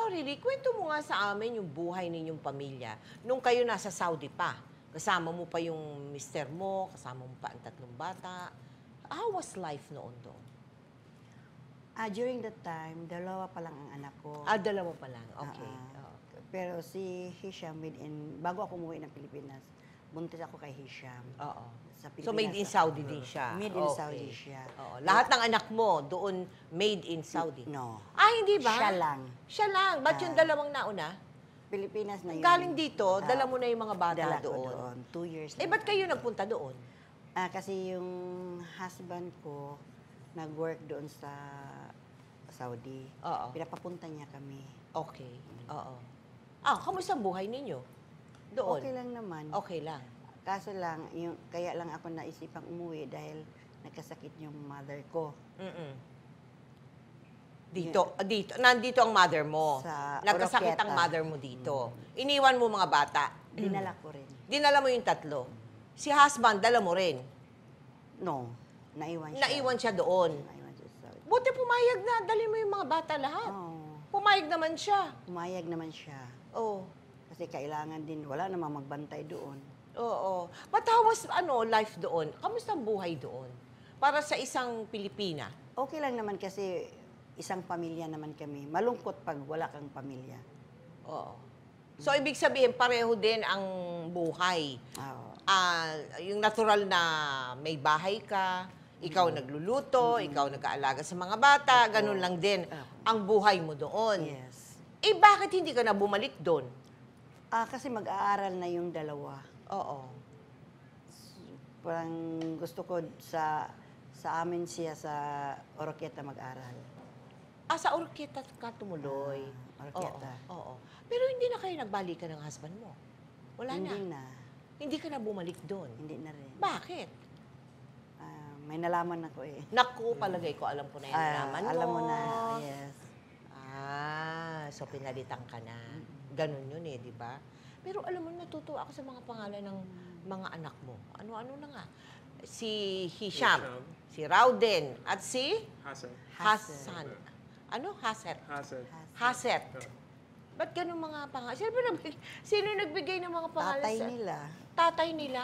Lorely, kwento mo nga sa amin yung buhay ninyong pamilya nung kayo nasa Saudi pa. Kasama mo pa yung mister mo, kasama mo pa ang 3 bata. How was life noon doon? During that time, dalawa pa lang ang anak ko. 2 pa lang. Okay. Oo. Pero si Hisham, bago ako umuwi ng Pilipinas, buntis ako kay Hisham. Oo. Sa So made in Saudi din siya? Made in Okay. Saudi siya. Oo. Lahat ng anak mo doon made in Saudi? No. Hindi ba? Siya lang. Siya lang. Ba't yung 2 nauna? Pilipinas na yun. Galing dito, dala mo na yung mga bata dala ko doon. 2 years Ba't kayo nagpunta doon? Kasi yung husband ko, nag-work doon sa Saudi. Oo. Pinapapunta niya kami. Okay. Oo. Kamusta ang buhay ninyo? Doon? Okay lang naman. Okay lang. Kaso lang, kaya lang ako naisipang umuwi dahil nagkasakit yung mother ko. Mm-mm. Dito. Nandito ang mother mo. Sa Nagkasakit Oroquieta. ang mother mo dito. Iniwan mo mga bata. Dinala ko rin. Dinala mo yung 3. Si husband, dala mo rin. No, naiwan siya. Naiwan siya doon. Naiwan siya sa Saudi. Buti pumayag na. Dali mo yung mga bata lahat. Pumayag naman siya. Pumayag naman siya. Oo. Kasi kailangan din, wala namang magbantay doon. Oo. But how was life doon? Kamusta ang buhay doon? Para sa isang Pilipina. Okay lang naman kasi isang pamilya naman kami. Malungkot pag wala kang pamilya. Oo. So, ibig sabihin, pareho din ang buhay. Oo. Yung natural na may bahay ka, ikaw nagluluto, ikaw nag-aalaga sa mga bata, ganun lang din ang buhay mo doon. Yes. Bakit hindi ka na bumalik doon? Kasi mag-aaral na yung dalawa. Oo. Parang gusto ko sa amin siya sa Oroquieta mag-aral. Sa Oroquieta ka tumuloy. Oroquieta. Oo. Pero hindi na kayo nagbalikan ng husband mo? Wala Hindi na? na. Hindi ka na bumalik doon? Hindi na rin. Bakit? May nalaman ako eh. Naku, palagay ko, alam ko na yung nalaman mo. Alam mo na, yes. So pinalitan ka na. Ganun yun di ba? Pero alam mo, natutuwa ako sa mga pangalan ng mga anak mo. Ano-ano na nga. Si Hisham, si Rauden, at si Hassan. Ano? Haset. Haset. Ba't ganun mga pangalan? Sino nagbigay ng mga pangalan? Tatay nila. Tatay nila?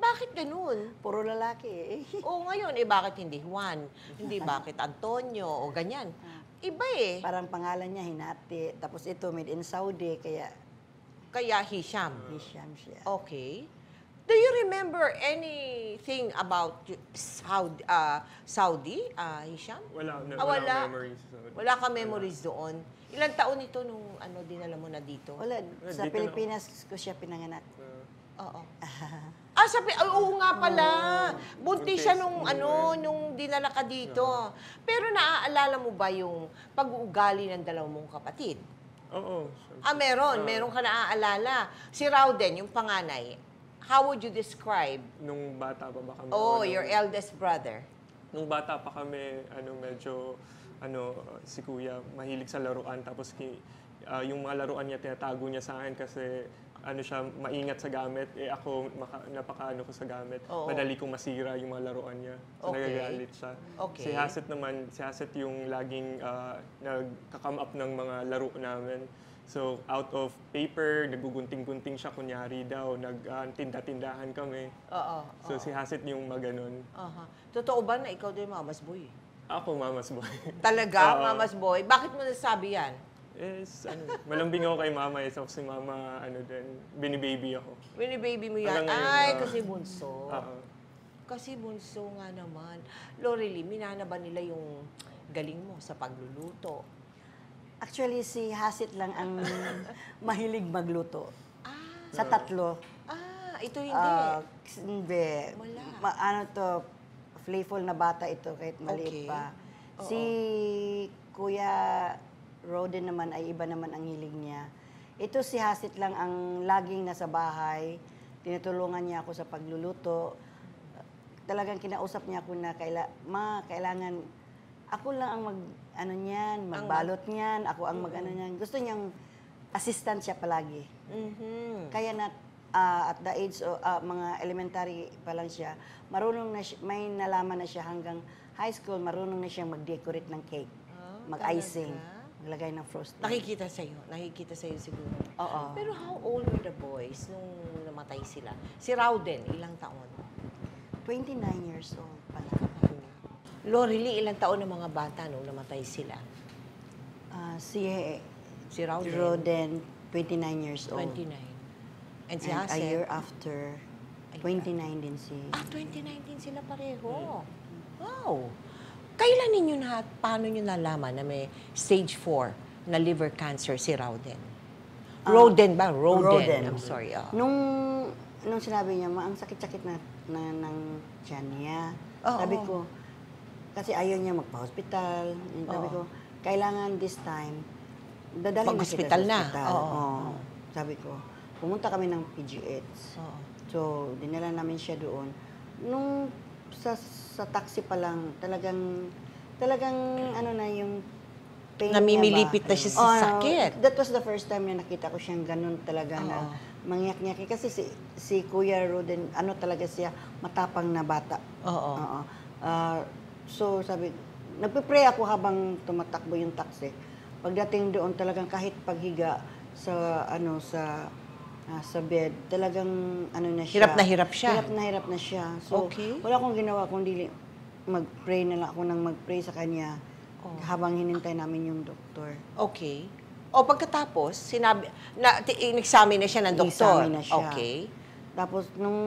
Bakit ganun? Puro lalaki eh. Ngayon, bakit hindi Juan? Hindi bakit Antonio o ganyan? Iba Parang pangalan niya Hinati. Tapos ito, made in Saudi, kaya Kaya Hisham. Hisham siya. Okay. Do you remember anything about Saudi, Hisham? Wala. wala. Memories. Wala ka memories doon? Ilang taon ito nung dinala mo na dito? Wala, sa dito Pilipinas ko siya pinanganak. Oo. Oo nga pala. Buntis siya nung dinala ka dito. Pero naaalala mo ba yung pag-uugali ng 2 mong kapatid? Oo. Meron. Meron ka naaalala. Si Rauden, yung panganay, how would you describe? Nung bata pa ba kami? Your eldest brother. Nung bata pa kami, medyo, si kuya, mahilig sa laruan. Tapos yung mga laruan niya, tinatago niya sa akin kasi siya, maingat sa gamit. Ako, napakaano ko sa gamit. Oo. Madali kong masira yung mga laruan niya. So, Okay. nagagalit siya. Okay. Si Haset yung laging nagka-come up ng mga laro namin. So, out of paper, nagugunting-gunting siya, kunyari daw, nagtinda-tindahan kami. Oo. So, si Haset yung maganon. Totoo ba na ikaw din Mama's Boy? Ako, mama's boy. Talaga, Oo. Mama's Boy? Bakit mo nasabi yan? Malambing ako kay mama. So, si mama, binibaby ako. Bini-baby mo yan? Hanggang ngayon, Kasi bunso. Oo. Kasi bunso nga naman. Lorely, minana ba nila yung galing mo sa pagluluto? Actually, si Hasit lang ang mahilig magluto. Sa 3. Ito hindi. Hindi. Wala. Playful na bata ito kahit maliit Okay. pa. Oo. Si Kuya Roden naman ay iba naman ang hilig niya. Ito si Hasit lang ang laging nasa bahay. Tinutulungan niya ako sa pagluluto. Talagang kinausap niya ako na kailangan ako lang ang magbalot niyan, ako ang mag-ano niyan. Gusto niyang assistant siya palagi. Kaya at the age of mga elementary pa lang siya, marunong na siya, may nalaman na siya hanggang high school, marunong na siyang mag-decorate ng cake, mag-icing. Talaga? Maglagay ng frosting. Nakikita sa'yo siguro. Oo. Pero how old were the boys nung namatay sila? Si Rowden, ilang taon? 29 years old pala. Lorely, ilang taon ng mga bata nung namatay sila? Si Si Rowden, Roden, 29 years old. 29. And si And a Hassel? year after, 29 din si... 2019 sila pareho. Wow. Kailan ninyo paano nyo nalaman na may stage 4 na liver cancer si Rowden? Roden ba? Roden. I'm sorry. Nung sinabi niya, ang sakit-sakit na ng tiyan niya. Oo. Sabi ko, kasi ayaw niya magpa-hospital. Sabi ko, kailangan this time, dadalhin na kita Mag-hospital sa na. hospital. Oo. Oo. Sabi ko, pumunta kami ng PGH. Oo. So, dinala namin siya doon. Nung sa taxi pa lang, talagang ano na yung pain Namimilipit niya ba? na siya sa sakit. That was the first time na nakita ko siyang ganun talaga na mangyak-ngyak. Kasi si Kuya Roden, ano talaga siya, matapang na bata. Oo. Oo. So, sabi, nagpe-pray ako habang tumatakbo yung taxi. Pagdating doon, talagang kahit paghiga sa bed, talagang ano na siya. Hirap na hirap siya. Hirap na hirap na siya. So, Okay. wala akong ginawa kundi mag-pray na lang ako nang mag-pray sa kanya habang hinintay namin yung doktor. Okay. O pagkatapos, in-examine na siya ng doktor. I-examine na siya. Okay. Tapos, nung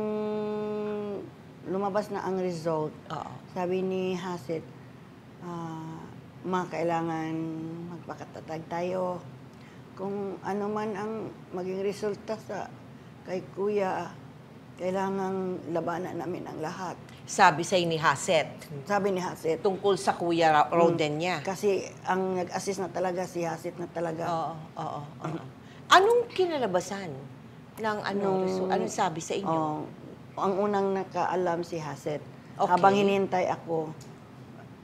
lumabas na ang result, Oo. sabi ni Hasit, kailangan magpakatatag tayo. Kung ano man ang maging resulta kay Kuya, kailangan labanan namin ang lahat. Sabi sa'yo ni Haset, Sabi ni Hasit. tungkol sa Kuya Roden niya. Kasi ang nag-assist na talaga, si Hasit na talaga. Oo. Anong kinalabasan ng anong sabi sa inyo? Ang unang nakaalam si Haset. Okay. Habang hinintay ako,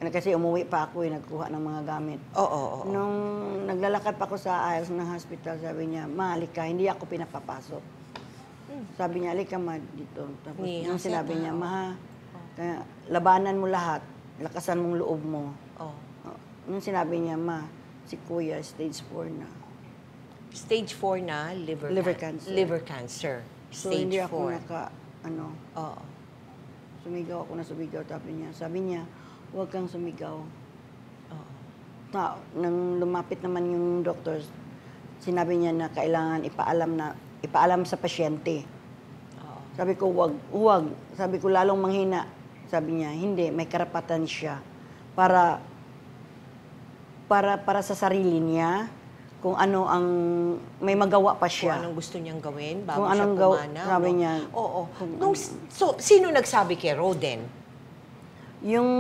kasi umuwi pa ako, nagkuha ng mga gamit. Oo. Nung naglalakad pa ako sa aisles ng hospital, sabi niya, "Ma, halika, hindi ako pinapapasok." Sabi niya, "Halika, ma, dito." Tapos Ni nung Haset, sinabi niya, "Ma, kaya labanan mo lahat, lakasan mong loob mo." Oh. Nung sinabi niya, "Ma, si Kuya, stage 4 na." Stage 4 na Liver cancer. Liver cancer. So, Stage hindi ako 4. Oo. Sumigaw ako na sumigaw. Sabi niya, "Huwag kang sumigaw." Oo. Nang lumapit naman yung doctor, sinabi niya na kailangan ipaalam sa pasyente. Oo. Sabi ko, huwag. Sabi ko, lalong manghina. Sabi niya, hindi, may karapatan siya para sa sarili niya, kung ano ang may magawa pa Kung siya. anong gusto niyang gawin Kung bago siya anong pumanaw. sabi no? niya. Oo. So, sino nagsabi kay Roden? Yung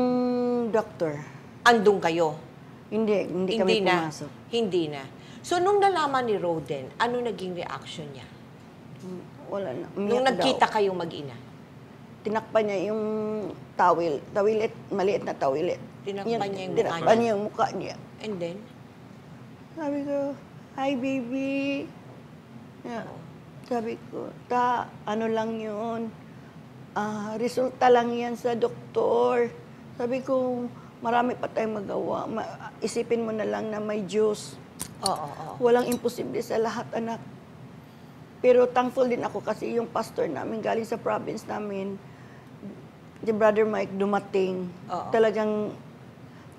doctor, Andun kayo? hindi kami na. pumasok. Hindi na. So, nung nalaman ni Roden, ano naging reaction niya? Wala na. Nung Umiyak nagkita daw. kayong mag-ina? Tinakpan niya yung tawilit, maliit na tawilit. Tinakpan niya yung mukha Tinakpan niya? niya yung mukha niya. And then? Sabi ko, "Hi, baby." Yeah. Sabi ko, ano lang yun? Resulta lang yan sa doktor. Sabi ko, marami pa tayong magawa. Isipin mo na lang na may Diyos. Oo. Walang imposible sa lahat, anak. Pero thankful din ako kasi yung pastor namin galing sa province namin, si Brother Mike, dumating. Oo. Talagang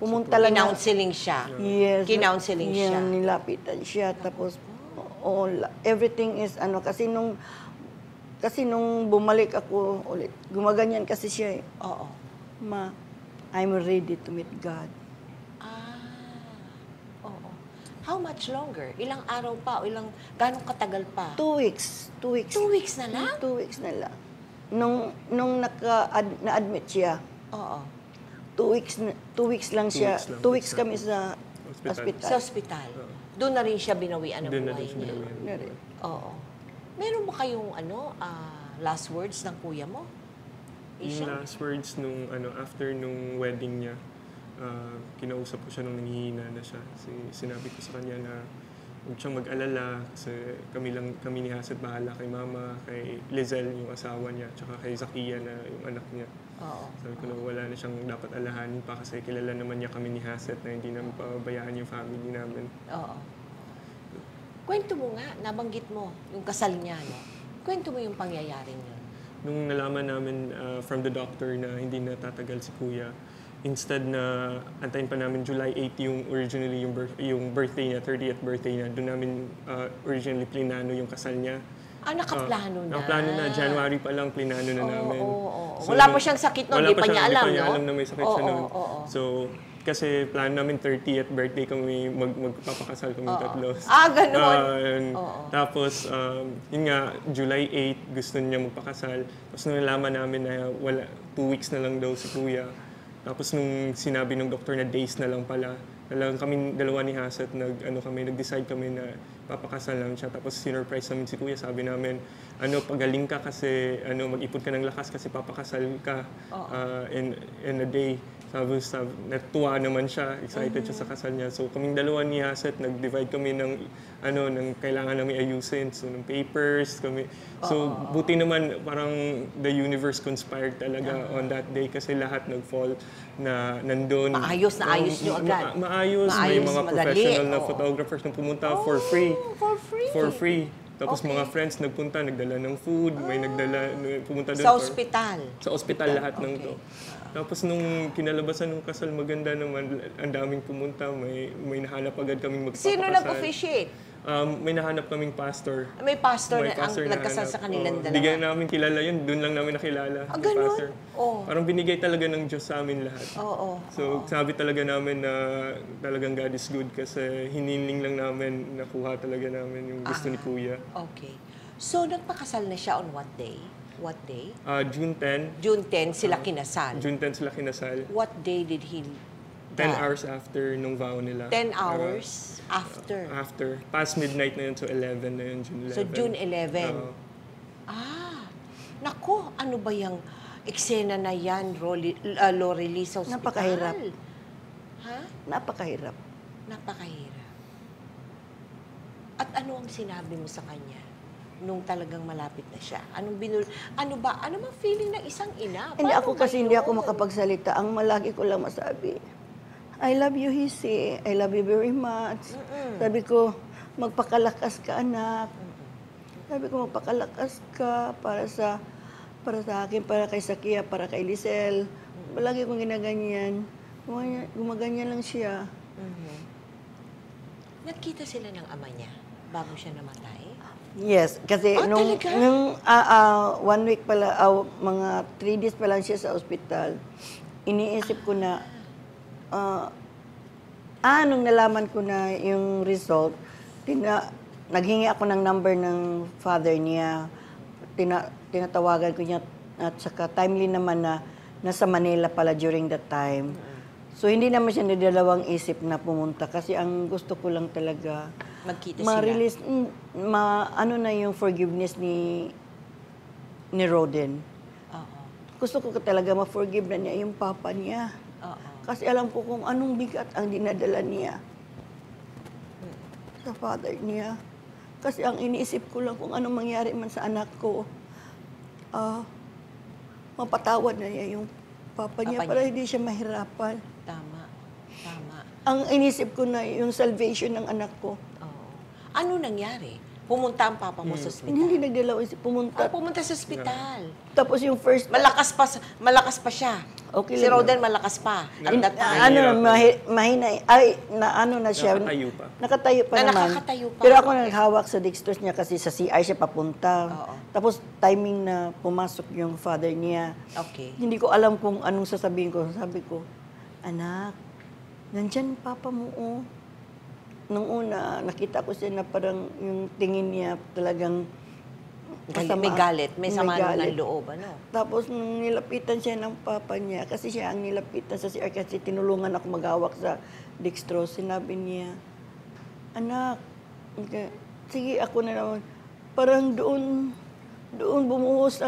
pumunta lang. Kinounseling siya. Yes. Kinounseling siya. Yan, nilapitan siya. Tapos, everything is kasi nung bumalik ako ulit, gumaganyan kasi siya eh. Oo. "Ma, I'm ready to meet God." Oo. How much longer? Ilang araw pa? O ganong katagal pa? 2 weeks. 2 weeks. 2 weeks na lang? 2 weeks na lang. Nung na-admit siya, Oo. 2 weeks lang siya. 2 weeks kami sa hospital. Sa ospital. Doon na rin siya binawian ng Doon na buhay din siya niya. binawian. Na rin. Oo. Meron ba kayong last words ng kuya mo? Yung Isha? last words after nung wedding niya, kinausap ko siya nung nanghihina na siya. Sinabi ko sa kanya na huwag siyang mag-alala kasi kami ni Haset bahala kay mama, kay Lizelle yung asawa niya, tsaka kay Zakia na yung anak niya. Oo. Sabi ko na wala na siyang dapat alahanin pa kasi kilala naman niya kami ni Haset na hindi namin pabayaan yung family namin. Oo. Kwento mo nga, nabanggit mo, yung kasal niya, no? Kwento mo yung pangyayaring yun. Nung nalaman namin from the doctor na hindi na tatagal si Kuya, instead na antayin pa namin July 8 yung originally yung birthday niya, 30th birthday niya, doon namin originally plinano yung kasal niya. Nakaplano na. Nakaplano na. January pa lang, plinano na namin. Oo. So, Wala pa siyang sakit noon, hindi pa niya alam, Hindi pa niya no? alam na may sakit siya noon. Oo. So, kasi plano namin 30th birthday kami, magpapakasal kami tatlo. Ganun. Tapos, yun nga, July 8, gusto niya magpakasal. Tapos nung nalaman namin na 2 weeks na lang daw si Kuya. Tapos nung sinabi ng doktor na days na lang pala, kami dalawa ni Haset, nag-decide kami na papakasal lang siya. Tapos sinurprise namin si Kuya, sabi namin, pagaling ka kasi, mag-ipon ka ng lakas kasi papakasal ka in a day. Tapos natuwa naman siya, excited siya sa kasal niya. So kaming dalawa ni Haset, nag-divide kami ng kailangan namin ayusin. So ng papers, kami. So buti naman parang the universe conspired talaga on that day kasi lahat nag-fall na nandun. Maayos na ayos niyo agad. Maayos, may mga madali. professional na photographers na pumunta for free. For free? For free. Tapos Okay. mga friends nagpunta, nagdala ng food, may pumunta doon. Sa ospital? Sa ospital lahat ng Okay. to. Tapos nung kinalabasan ng kasal, maganda naman, ang daming pumunta, may nahanap agad kaming magpapakasal. Sino nag-officiate? May nahanap kaming pastor. May pastor na ang pastor nagkasal nahanap. sa kanilang Hindi dalawa. namin kilala yun, doon lang namin nakilala. yung Ganun? pastor. Parang binigay talaga ng Diyos sa amin lahat. So sabi talaga namin na talagang God is good kasi hiniling lang namin, nakuha talaga namin yung gusto ni Kuya. Okay. So, nagpakasal na siya on what day? What day? June 10, June 10 sila kinasal. June 10 sila kinasal. What day did he 10 hours after nung vow nila. 10 hours after. After. Past midnight na yun, so 11 na yun, June 11. So, June 11. Oo. Nako, ano ba yung eksena na yan, Lorely, sa ospital? Napakahirap. Ha? Napakahirap. Napakahirap. At ano ang sinabi mo sa kanya nung talagang malapit na siya? Ano ba feeling ng isang ina? Hindi Paano ako ba kasi hindi ako yun? makapagsalita. Ang malagi ko lang masabi, I love you, Hisi. I love you very much. Sabi ko, magpakalakas ka, anak. Sabi ko, magpakalakas ka para sa akin, para kay Sakia, para kay Lisel. Palagi kong ginaganyan. Gumaganyan lang siya. Nagkita sila ng ama niya bago siya namatay? Yes, kasi nung talaga? 1 week pala, mga 3 days pa lang siya sa ospital, iniisip ko na, nung nalaman ko na yung result, naghingi ako ng number ng father niya, tinatawagan ko niya, at saka timely naman na nasa Manila pala during that time. So, hindi naman siya nagdalawang isip na pumunta kasi ang gusto ko lang talaga Magkita ma-release, ano na yung forgiveness ni Roden. Oo. Gusto ko talaga ma-forgive na niya yung papa niya. Oo. Kasi alam ko kung anong bigat ang dinadala niya sa father niya. Kasi ang iniisip ko lang kung anong mangyari man sa anak ko, mapatawad na niya yung papa niya para hindi siya mahirapan. Tama. Ang inisip ko na yung salvation ng anak ko. Oo. Ano nangyari? Pumunta ang papa mo sa ospital? Hindi nagdalawang isip. Pumunta. Pumunta sa ospital. Tapos yung first... Malakas pa siya. Okay Si lang Roden malakas pa. At that time. mahina, na siya. Nakatayo pa. Nakatayo pa Na naman. nakakatayo pa. Pero ako naghawak sa dextrose niya kasi sa CR siya papunta. Oo. Tapos timing na pumasok yung father niya. Okay. Hindi ko alam kung anong sasabihin ko. Sabi ko, anak, nandyan papa mo, oh. Nung una, nakita ko siya na parang yung tingin niya talagang May galit. May sama ng loob. Ano? Tapos nung nilapitan siya ng papa niya, kasi siya ang nilapitan sa CR kasi tinulungan ako maghawak sa dextrose, sinabi niya, anak, sige ako na naman. Parang doon bumuhos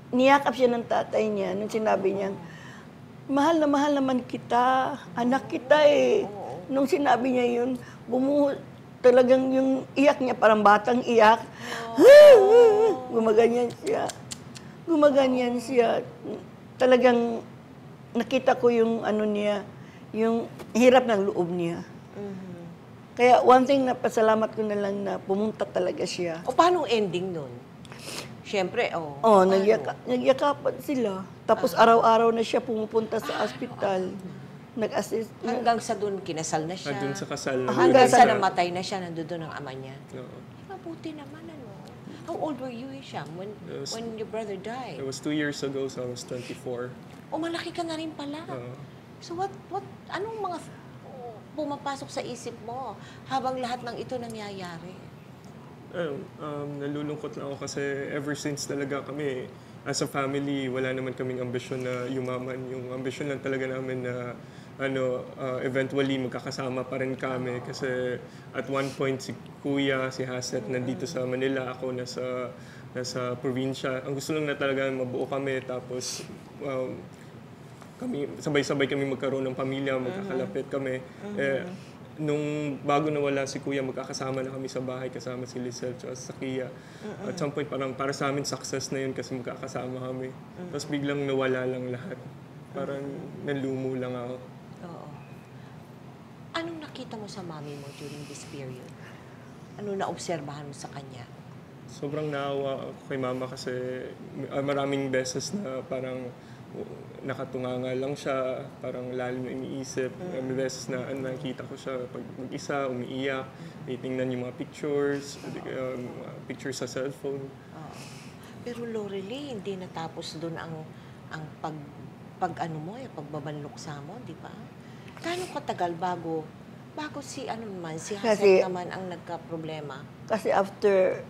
niyakap siya ng tatay niya nung sinabi niya, mahal naman kita, anak kita eh. Nung sinabi niya yun, bumuhos, talagang yung iyak niya, parang batang iyak. Gumaganyan siya. talagang nakita ko yung ano niya, yung hirap ng loob niya. Kaya one thing na pasalamat ko na lang na pumunta talaga siya. O paano ang ending nun? Siyempre, Oh, paano? nagyakapan sila. Tapos araw-araw na siya pumupunta sa ospital. Nag-assist. Hanggang sa doon, kinasal na siya. Doon sa kasal. Hanggang nandun sa siya. namatay na siya, nandun ang ama niya. Oo. Mabuti naman, ano? How old were you, Hisham, when your brother died? It was 2 years ago, so I was 24. O, malaki ka na rin pala. So anong mga pumapasok sa isip mo habang lahat ng ito nangyayari? Nalulungkot lang ako kasi ever since talaga kami, as a family, wala naman kaming ambisyon na yumaman. Yung ambisyon lang talaga namin na eventually magkakasama pa rin kami. Kasi at one point si Kuya, si Haset, nandito sa Manila, ako nasa probinsya. Ang gusto lang na talaga mabuo kami, tapos kami, sabay-sabay kami magkaroon ng pamilya, magkakalapit kami. Nung bago nawala si Kuya, magkakasama na kami sa bahay kasama si Lizelle at sa Kia. At some point, parang para sa amin, success na yun kasi magkakasama kami. Tapos biglang nawala lang lahat. Parang nalumo lang ako. Oo. Anong nakita mo sa mami mo during this period? Ano naobserbahan mo sa kanya? Sobrang naawa ako kay mama kasi maraming beses na parang nakatunganga lang siya, parang lalim na iniisip. May beses na nakikita ko siya pag mag-isa, umiiyak, titingnan yung mga pictures, pictures sa cellphone. Pero Lorelie, hindi natapos doon ang pagbabanluksa mo, di ba? Gaano katagal bago si si Haset naman ang nagka-problema? Kasi after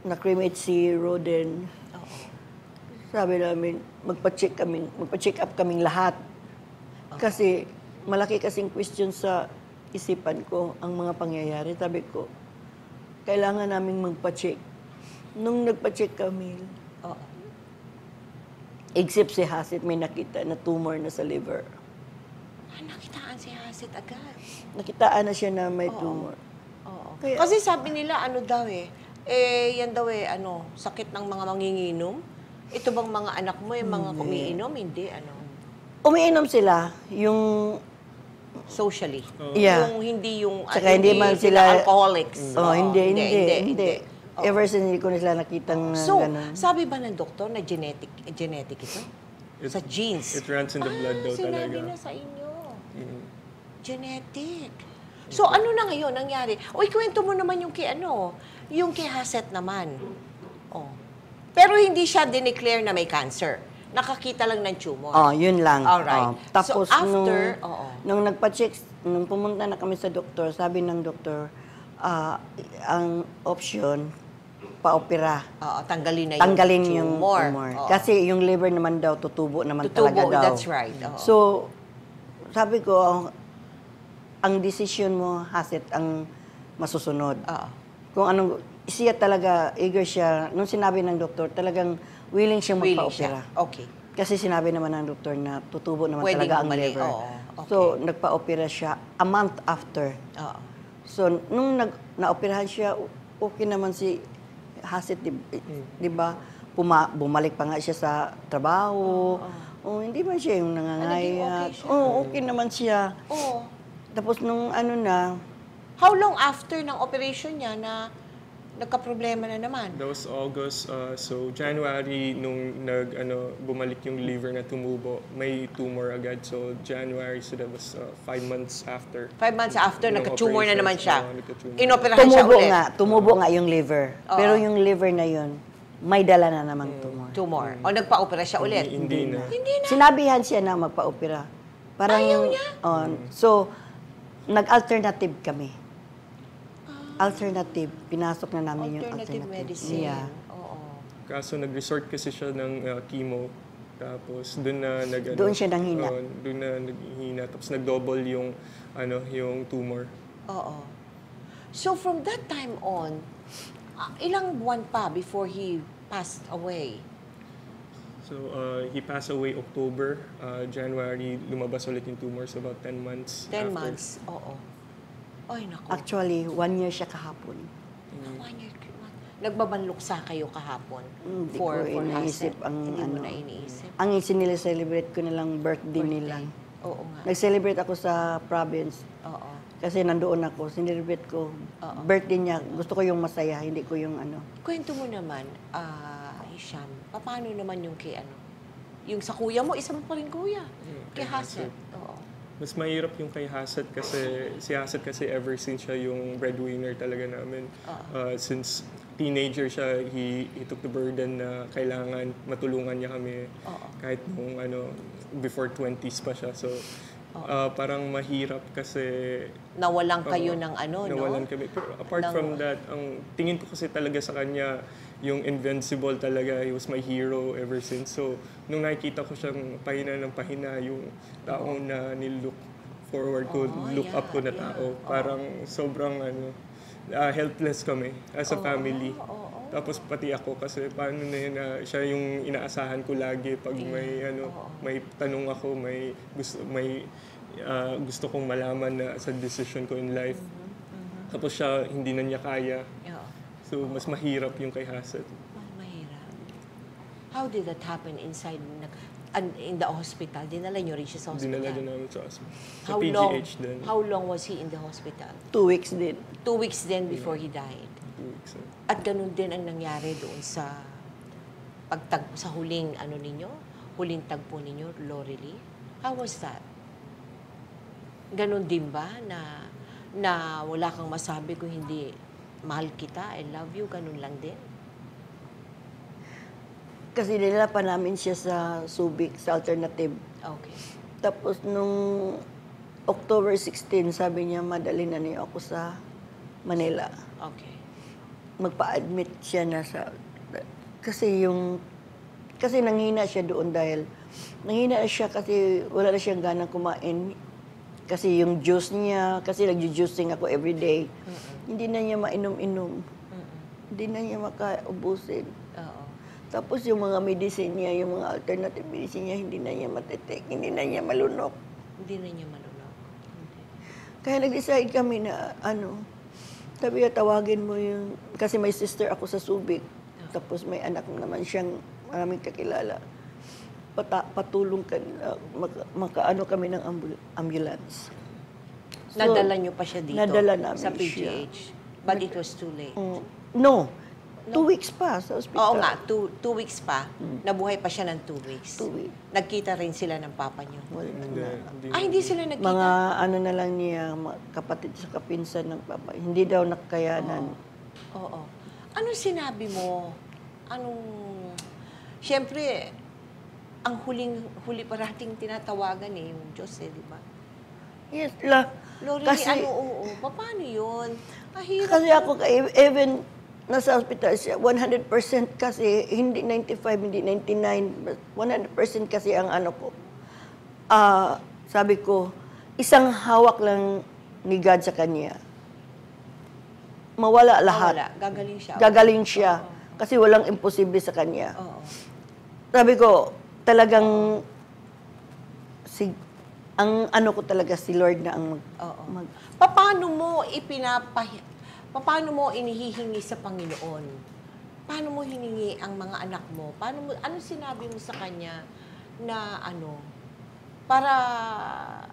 na-cremate si Roden, sabi namin, magpa-check up kaming lahat. Kasi malaki kasing question sa isipan ko ang mga pangyayari. Sabi ko, kailangan naming magpa-check. Nung nagpa-check kami, except si Haset, may nakita na tumor na sa liver. Nakitaan si Haset agad. Nakitaan na siya na may tumor. Oo. Kaya- Kasi sabi nila, yan daw sakit ng mga manginginom. Ito bang mga anak mo, yung mga kumiinom? Hindi, Umiinom sila, yung socially. Yeah. Yung hindi yung, Tsaka hindi man sila- alcoholics. Oo, hindi. Ever since hindi ko na sila nakitang So, gano'n. sabi ba ng doktor na genetic ito? Sa genes? It runs in the blood daw sinabi talaga. na sa inyo. Genetic. So, ano na ngayon nangyari? O, ikwento mo naman yung yung kay Haset naman. Pero hindi siya dineclare na may cancer. Nakakita lang ng tumor. Yun lang. Alright. Tapos So, after, nung nagpa-check, nung pumunta na kami sa doktor, sabi ng doktor, ang option, pa-opera. Tanggalin na Tanggalin yung yung tumor. tumor. Oo. Kasi yung liver naman daw, tutubo naman talaga daw. That's right. Oo. So, sabi ko, ang decision mo, Haset, ang masusunod. Kung anong, siya talaga, eager siya. Nung sinabi ng doktor, talagang willing siyang Willing magpa-opera. siya. Okay. Kasi sinabi naman ng doktor na tutubo naman Pwedeng talaga ang bumalik. liver. Oo, okay. So, nagpa-opera siya a month after. Oo. So, nung na-operahan siya, okay naman si Haset, di ba? Bumalik pa nga siya sa trabaho. Hindi man siya yung nangangayat. okay siya? Okay naman siya. Oo. Tapos nung How long after ng operation niya na nagka-problema na naman? That was August. So January, nung bumalik yung liver na tumubo, may tumor agad. So January, so that was 5 months after. 5 months after, Yung nagka-tumor na naman siya. nagka-tumor. Inoperahan siya ulit. tumubo nga yung liver. Pero yung liver na yun, may dala na namang tumor. Tumor. O nagpa-opera siya ulit. Hindi na. Sinabihan siya na magpa-opera. Parang, Ayaw niya? So, nag-alternative kami. Alternative. Pinasok na namin yung Alternative alternative. medicine. Yeah. Oo. Kaso nag-resort kasi siya ng chemo. Tapos doon na Doon siya nanghina. Doon na naghihina. Tapos nag-double yung yung tumor. Oo. So from that time on, ilang buwan pa before he passed away? So he passed away October. January lumabas ulit yung tumor, so about 10 months 10 after. months. Oo. Ay, naku. Actually, 1 year siya kahapon. 1 year. nagbabanluksa kayo kahapon Hindi for ko iniisip Hazel? ang Hindi mo ano. na iniisip? Ang sinile-celebrate ko na lang birthday nila. Oo nga. Nag-celebrate ako sa province Oo. kasi nandoon ako. Sinelebrate ko. Birthday niya. Gusto ko yung masaya, hindi ko yung ano. Kwento mo naman, Hisham, paano naman yung kay ano? Yung sa kuya mo, isa mo pa rin kuya. Kay Hazel. Oo. Mas mahirap yung kay Hassett kasi si Hassett kasi ever since siya yung breadwinner talaga namin. Since teenager siya, he took the burden na kailangan matulungan niya kami kahit nung before 20s pa siya. So parang mahirap kasi Nawalan kayo ng ano, no? nawalan kami. Pero apart from that, ang tingin ko kasi talaga sa kanya, yung invincible talaga, he was my hero ever since. So, nung nakikita ko siyang pahina ng pahina, yung tao na nilook forward ko, look up ko na tao, parang sobrang helpless kami as a family. Tapos pati ako kasi paano na yun, siya yung inaasahan ko lagi pag may tanong ako, gusto kong malaman na sa decision ko in life. Tapos siya hindi na niya kaya. So mas mahirap yung kay Hassett. Mahirap. How did that happen inside in the hospital? Dinala niyo rin siya sa hospital? Dinala din namin sa hospital. Sa How PGH din. How long was he in the hospital? 2 weeks din. 2 weeks then before he died. 2 weeks. At ganun din ang nangyari doon sa sa huling ninyo, huling tagpo ninyo, Lorelie. How was that? Ganun din ba na wala kang masabi kung hindi mahal kita, I love you, ganun lang din? Kasi nila pa namin siya sa Subic, sa alternative. Okay. Tapos nung October 16, sabi niya, madali na niya ako sa Manila. Okay. Magpa-admit siya na sa... Kasi nanghina siya doon dahil... Nanghina siya kasi wala na siyang ganang kumain. Kasi yung juice niya, kasi nag-juicing ako everyday. Hindi na niya mainom-inom. Hindi na niya makaubusin. Oo. Tapos yung mga medicine niya, yung mga alternative medicine niya, hindi na niya matitik, hindi na niya malunok. Hindi na niya malunok. Hindi. Kaya nag-decide kami na sabi niya, tawagin mo yung... Kasi may sister ako sa Subic. Tapos may anak naman siyang maraming kakilala. Patulong ka na, makaano kami ng ambulance. So, Nadala niyo pa siya dito? nadala namin sa PGH? siya. But it was too late? No. 2 weeks pa sa Oo ospital. nga, 2 weeks pa. Nabuhay pa siya ng 2 weeks. 2 weeks. Nagkita rin sila ng papa niyo? Hindi. Hindi sila nagkita? Mga ano na lang niya, kapatid sa kapinsan ng papa. Hindi daw nakayanan. Oo. Anong sinabi mo? Siyempre, ang huli parating tinatawagan yung Diyos di ba? Yes, Lorelie, kasi, paano yun? Mahirap. kasi ako, even nasa hospital siya, 100% kasi, hindi 95, hindi 99, 100% kasi ang ano ko. Sabi ko, isang hawak lang ni God sa kanya. Mawala lahat. Wala, gagaling siya. Gagaling siya. Kasi walang imposible sa kanya. Oo. Sabi ko, talagang ang ano ko talaga si Lord na ang Paano mo inihihingi sa Panginoon? Paano mo hiningi ang mga anak mo? Ano sinabi mo sa kanya na parang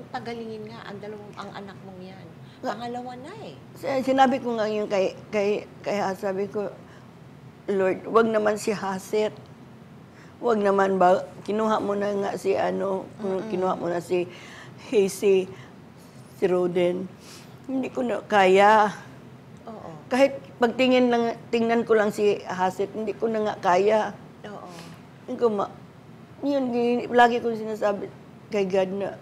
pagalingin nga ang anak mong yan. Pangalawa na Sinabi ko nga yung kaya sabi ko, Lord, wag naman si Hassett. Wag naman ba, kinuha mo na nga si kinuha mo na si Hazy, si Roden. Hindi ko na kaya. Oo. Kahit tingnan ko lang si Hassett, hindi ko na nga kaya. Oo. Hindi ko yun, lagi ko sinasabi kay God na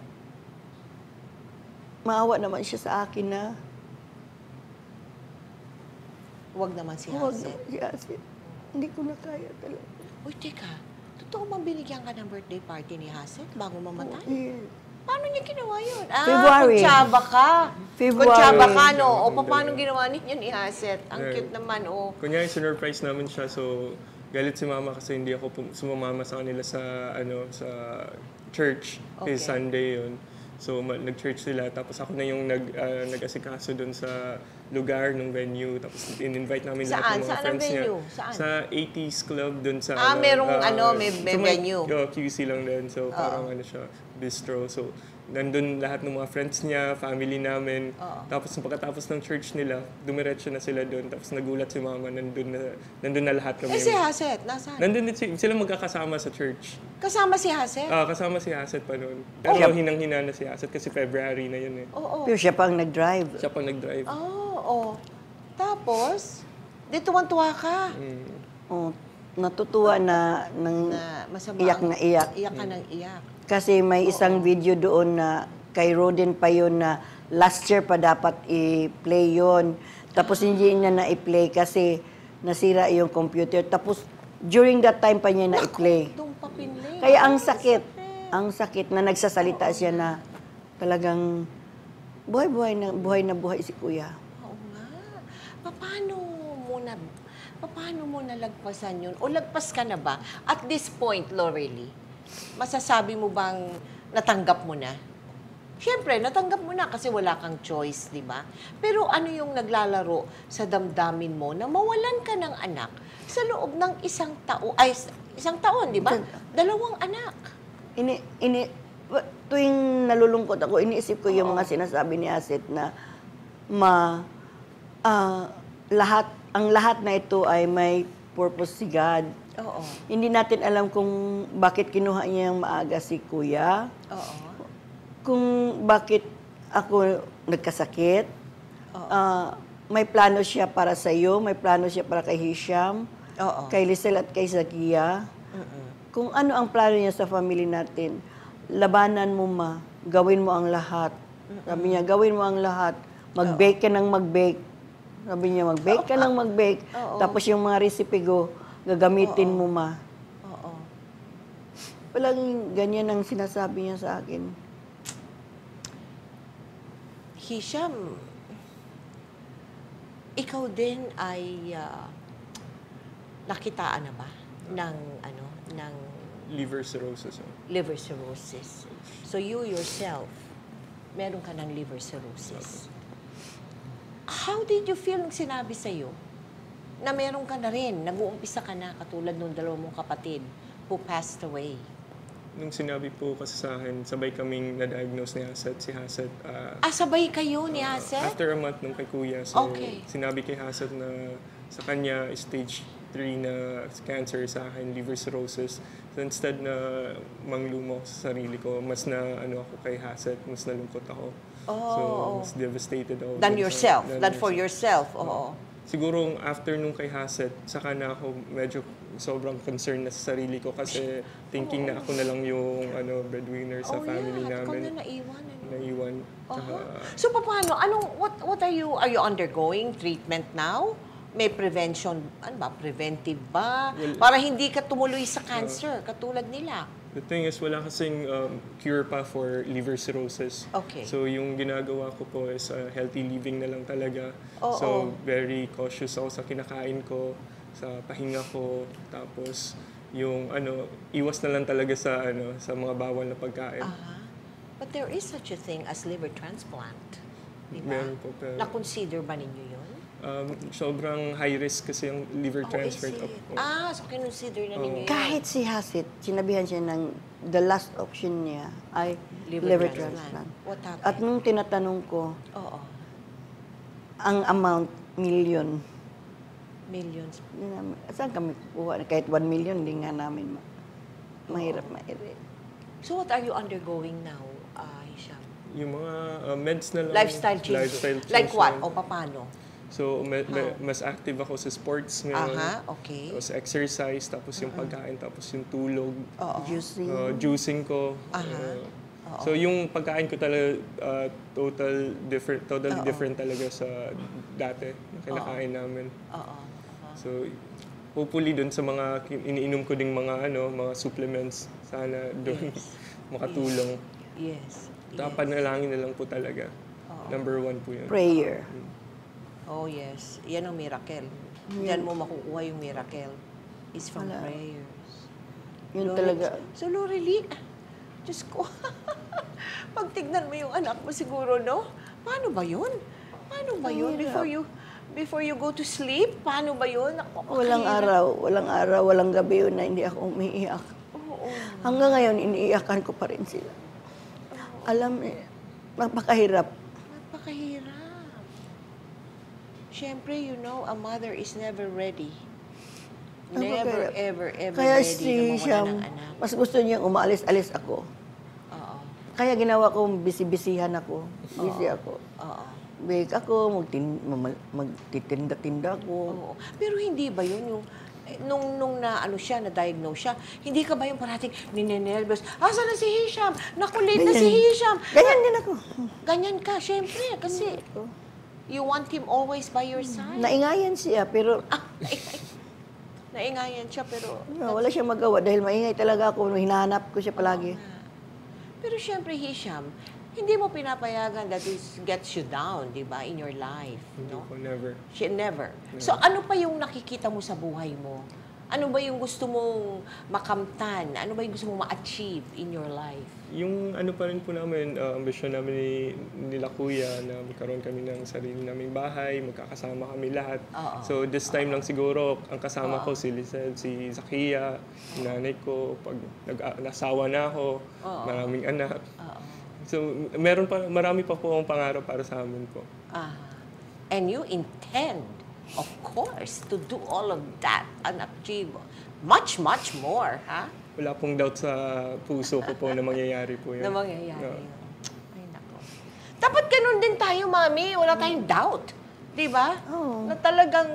maawa naman siya sa akin na Wag naman si huwag Hassett. naman si Hassett. Hindi ko na kaya talaga. Uy, teka. Totoo bang binigyan ka ng birthday party ni Hassett bago mamatay? Yes. Paano niya ginawa yun? February. Kuntsaba ka. February. Kuntsaba ka, no? O, paano ginawa ninyo ni Hassett? Ang cute naman, Kunyari, sinurprise namin siya, so galit si mama kasi hindi ako sumamama sa kanila sa sa church. Okay. Kasi Sunday yun. So nag-church sila, tapos ako na yung nag-asikaso doon sa lugar ng venue. Tapos in-invite namin lahat ng mga Saan ang friends niya. venue? Saan? Sa 80s Club doon sa... Merong may sa venue. QC lang din. So parang siya, bistro. So nandun lahat ng mga friends niya, family namin. Tapos pagkatapos ng church nila, dumiretso na sila doon. Tapos nagulat si mama, nandun na lahat kami. Si Haset, nasaan? Nandun din sila magkakasama sa church. Kasama si Haset? Kasama si Haset pa noon. Pero hinang-hina na si Haset kasi February na yun eh. Oo. Pero siya pa ang nag-drive. Siya pang nag-drive. Oo. Tapos, di tuwan-tuwa ka. Oh, natutuwa na Masama. iyak na iyak. Iyak ka ng iyak. Kasi may isang video doon na kay Roden pa yun na last year pa dapat i-play yon. Tapos hindi niya na i-play kasi nasira yung computer. Tapos during that time pa niya na i-play. Doon pa pinlay. Kaya ang sakit na nagsasalita siya na talagang buhay na buhay si Kuya. Oo nga. Paano mo nalagpasan yun? O lagpas ka na ba? At this point, Lorely, masasabi mo bang natanggap mo na? Siyempre, natanggap mo na kasi wala kang choice, di ba? Pero ano yung naglalaro sa damdamin mo na mawalan ka ng anak sa loob ng isang taon, di ba? 2 anak. Tuwing nalulungkot ako, iniisip ko yung mga sinasabi ni Aset na ang lahat na ito ay may purpose si God. Oo. Hindi natin alam kung bakit kinuha niya yung maaga si Kuya. Oo. Kung bakit ako nagkasakit. May plano siya para sa iyo, may plano siya para kay Hisham, kay Lisel at kay Zakia. Kung ano ang plano niya sa family natin, labanan mo gawin mo ang lahat. Sabi niya, gawin mo ang lahat. Mag-bake ka ng mag-bake. Sabi niya, mag-bake ka ng mag-bake. Tapos yung mga recipe ko, gagamitin mo Oo. Walang ganyan ang sinasabi niya sa akin. Hisham, ikaw din ay nakitaan na ba ng Liver cirrhosis. liver cirrhosis? So you yourself, meron ka ng liver cirrhosis. How did you feel nung sinabi sa'yo na meron ka na rin, nag-uumpisa ka na katulad nung 2 mong kapatid who passed away? Nung sinabi po kasi sa akin, sabay kaming na-diagnose ni Haset. Si Haset, Sabay kayo ni Haset? after a month nung kay Kuya. So, Okay. sinabi kay Haset na sa kanya, stage 3 na cancer, sa akin, liver cirrhosis. So, instead na manglumo sa sarili ko, mas na ako kay Haset, mas nalungkot ako. So, mas devastated ako. Than dun yourself, than than for yourself. Oo. Siguro after nung kay Haset, saka na ako medyo sobrang concerned na sa sarili ko kasi thinking na ako na lang yung breadwinner sa family At ikaw namin. na naiwan. Naiwan. Tsaka, So, paano? What are you undergoing treatment now? May prevention, preventive ba? Well, Para hindi ka tumuloy sa cancer, katulad nila. the thing is, wala kasing cure pa for liver cirrhosis. Okay. So, yung ginagawa ko po is healthy living na lang talaga. Oo. So, very cautious ako sa kinakain ko, sa pahinga ko, tapos yung iwas na lang talaga sa mga bawal na pagkain. But there is such a thing as liver transplant. Di ba? Meron po, pero Na-consider ba ninyo yun? sobrang high risk kasi yung liver transplant. Is it? So kinonsider na ninyo yun? Kahit si Hasit, sinabihan siya ng the last option niya ay liver transplant. What happened? At nung tinatanong ko, Oo. ang amount, million. Millions. Saan kami kukuha? Kahit 1 million, hindi nga namin mahirap. So what are you undergoing now, Hisham? Yung mga meds na lang. Lifestyle change. Like what? O paano? So, mas active ako sa sports ngayon. Okay. Tapos exercise, tapos yung pagkain, tapos yung tulog. Juicing. Juicing ko. So, yung pagkain ko talaga totally different talaga sa dati na kinakain namin. So, hopefully dun sa mga iniinom ko ding mga supplements, sana doon makatulong. Yes. Panalangin na lang po talaga. Number 1 po yun. Prayer. Oh, yes. Yan ang miracle. Diyan mo makukuha yung miracle. Is from prayers. Yun talaga. So, Lorely, Diyos ko. Pag tignan mo yung anak mo siguro, no? Paano ba yun? Paano ba yun? Before you go to sleep, paano ba yun? Walang araw, walang gabi yun na hindi ako umiiyak. Oo. Hanggang ngayon, iniiyakan ko pa rin sila. Alam napakahirap. Napakahirap. Siyempre, you know, a mother is never ready. Never, ever Kaya ready si na mawala Siyam, ng anak. mas gusto niyang umaalis-alis ako. Oo. Kaya ginawa ko, bisi-bisihan ako. Busy ako. Oo. Bake ako, magtitinda-tinda ako. Oo. Pero hindi ba yun yung nung na ano siya, na-diagnose siya, hindi ka ba yung parating ninenervous? Asa na si Hisham? Nakulit na si Hisham. Ganyan din ako. Ganyan ka, syempre, kasi you want him always by your side. Naingayan siya, pero Naingayan siya, pero... wala siyang magawa dahil maingay talaga ako. Hinahanap ko siya palagi. Pero syempre, Hisham, hindi mo pinapayagan that this gets you down, di ba, in your life, no? Ako, never. Never. So, ano pa yung nakikita mo sa buhay mo? Ano ba yung gusto mong makamtan? Ano ba yung gusto mong ma-achieve in your life? Yung ano pa rin po namin, ambisyon namin nila kuya na magkaroon kami ng sarili naming bahay, magkakasama kami lahat. Oo. So this time lang siguro, ang kasama ko si Lizelle, si Zakia, si nanay ko, pag nasawa na ako, maraming anak. Oo. So marami pa po ang pangarap para sa amin po. And you intend, of course, to do all of that and achieve much, much more, ha? Wala pong doubt sa puso ko po na mangyayari po yan. Na mangyayari yun. Ay, nako. Dapat ganun din tayo, Mami. Wala tayong doubt. Di ba? Oo. Na talagang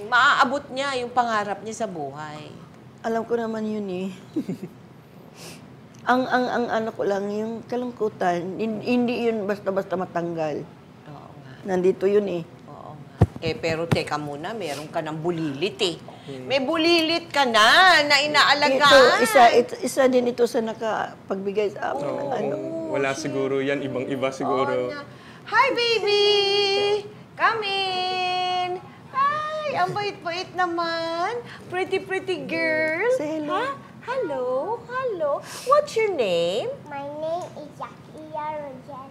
maaabot niya yung pangarap niya sa buhay. Alam ko naman yun eh. ang ano ko lang, yung kalungkutan, hindi yun basta-basta matanggal. Oo nga. Nandito yun eh. Oo nga. Pero teka muna, meron ka ng bulilit eh. May bulilit ka na inaalagaan. Isa din ito sa nakapagbigay sa amin. ng ano. Wala siguro yan, ibang-iba siguro. Hi, baby! Come in! Hi! Ang bait-bait naman. Pretty girl. Say hello. Ha? Hello. What's your name? My name is Zakia Rogel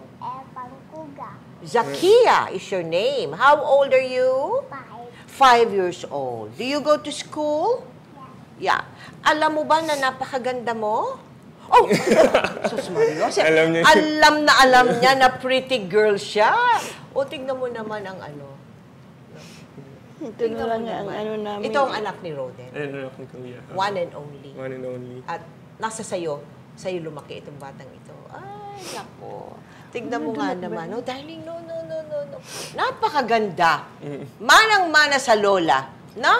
Pankuga. Zakia is your name. How old are you? 5. 5 years old. Do you go to school? Yeah. Alam mo ba na napakaganda mo? Oh! Sus Maria. Alam niya. Alam niya na pretty girl siya. O, tignan mo naman ang ano. Ito Tignan na lang mo ang naman. ano namin. Ito ang anak ni Roden. Ayun ako ni kuya. One and only. One and only. At nasa sayo lumaki itong batang ito. Ay, nako. Tignan mo nga naman. Oh, darling, no. Napakaganda. Manang-mana sa lola. No?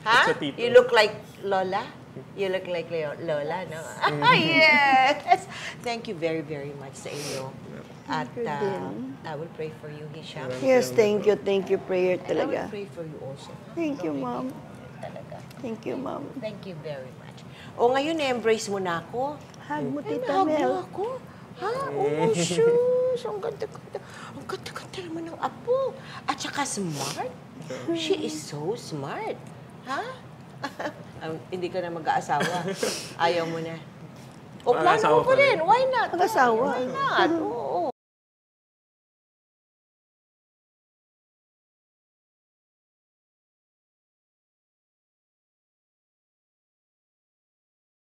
Ha? Sa tito. You look like Lola? You look like Lola, no? Yes! Thank you very, very much sa inyo. At I will pray for you, Hisham. Yes, thank you. Thank you, prayer And I talaga. will pray for you also. Thank you, Ma'am. Talaga. Thank you, Ma'am. Thank you very much. O ngayon, embrace mo na ako. Hug mo, Ay, Tita mahag mo Mel. ako. Ha? Oh, shoes. Ang ganda-ganda. Ang ganda-ganda naman ng apo. At saka smart. She is so smart. Ha? Hindi ka na mag-aasawa. Ayaw mo na. O, plano mo Mag-aasawa pa pa rin. Why not? Mag-asawa. Why not? Oo.